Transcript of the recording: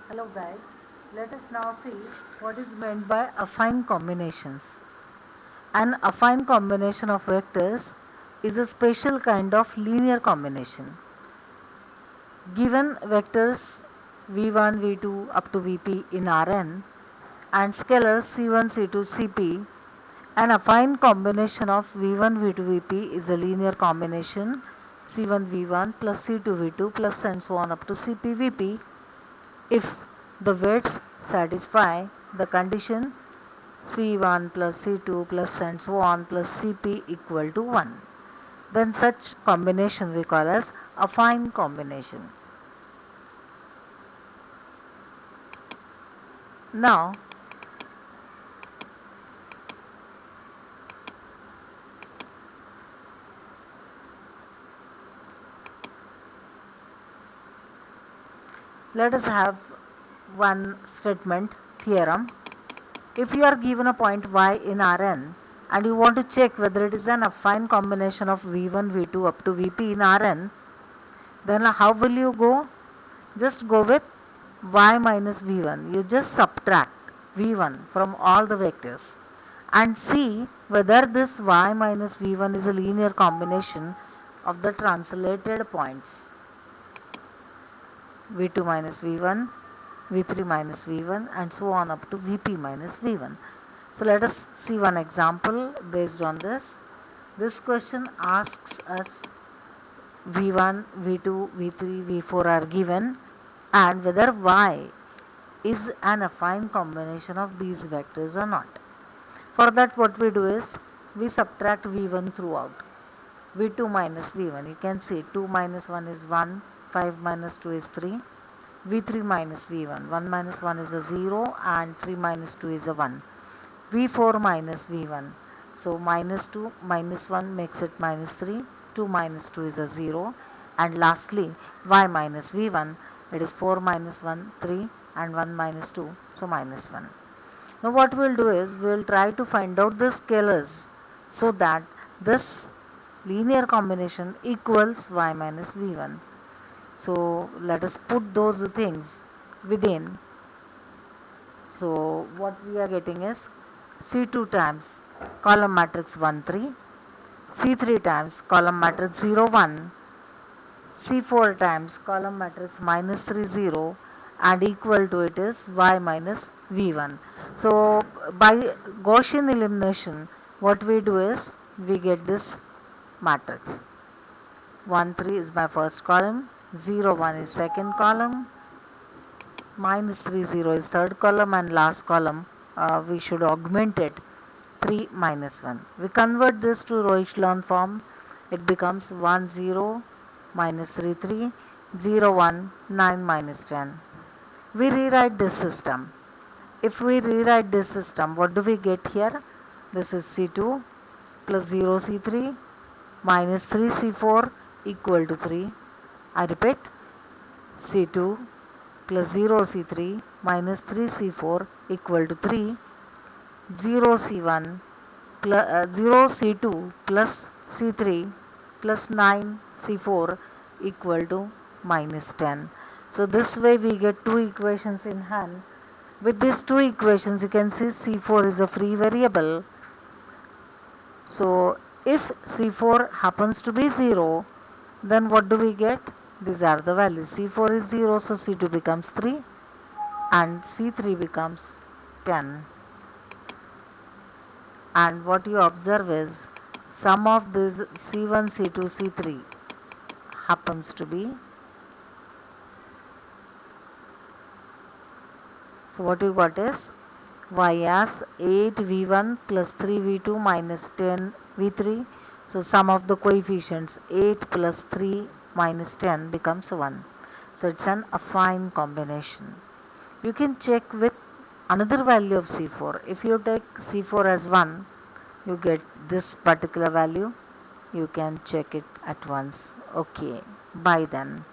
Hello guys, let us now see what is meant by affine combinations. An affine combination of vectors is a special kind of linear combination. Given vectors v1, v2 up to vp in Rn and scalars c1, c2, cp, an affine combination of v1, v2, vp is a linear combination c1, v1 plus c2, v2 plus and so on up to cp, vp if the weights satisfy the condition C1 plus C2 plus and so on plus Cp equal to 1. Then such combination we call as affine combination. Now let us have one statement theorem. If you are given a point y in Rn and you want to check whether it is an affine combination of v1, v2 up to vp in Rn, then how will you go? Just go with y minus v1. You just subtract v1 from all the vectors and see whether this y minus v1 is a linear combination of the translated points v2 minus v1, v3 minus v1 and so on up to vp minus v1. So let us see one example based on this. This question asks us v1, v2, v3, v4 are given and whether y is an affine combination of these vectors or not. For that what we do is we subtract v1 throughout. v2 minus v1, you can see 2 minus 1 is 1, 5 minus 2 is 3, v3 minus v1, 1 minus 1 is a 0 and 3 minus 2 is a 1, v4 minus v1, so minus 2 minus 1 makes it minus 3, 2 minus 2 is a 0 and lastly y minus v1, it is 4 minus 1, 3 and 1 minus 2, so minus 1. Now what we'll do is we'll try to find out the scalars so that this linear combination equals y minus v1. So let us put those things within. So what we are getting is C2 times column matrix 1 3, C3 times column matrix 0 1, C4 times column matrix minus 3 0 and equal to it is y minus v1. So by Gaussian elimination what we do is we get this matrix. 1 3 is my first column, 0 1 is second column, minus 3 0 is third column and last column we should augment it 3 minus 1. We convert this to row echelon form. It becomes 1 0 minus 3 3 0 1 9 minus 10. We rewrite this system. If we rewrite this system, what do we get here? This is C2 plus 0 C3 minus 3 C4 equal to 3. I repeat, C2 plus 0 C3 minus 3 C4 equal to 3. 0 C1 plus 0 C2 plus C3 plus 9 C4 equal to minus 10. So this way we get two equations in hand. With these two equations you can see C4 is a free variable. So if C4 happens to be 0, then what do we get? These are the values. C4 is 0, so C2 becomes 3 and C3 becomes 10. And what you observe is sum of this C1, C2, C3 happens to be, so what you got is y as 8 v1 plus 3 v2 minus 10 v3. So sum of the coefficients 8 plus 3 minus 10 becomes 1. So it's an affine combination. You can check with another value of C4. If you take C4 as 1, you get this particular value. You can check it at once. Okay, bye then.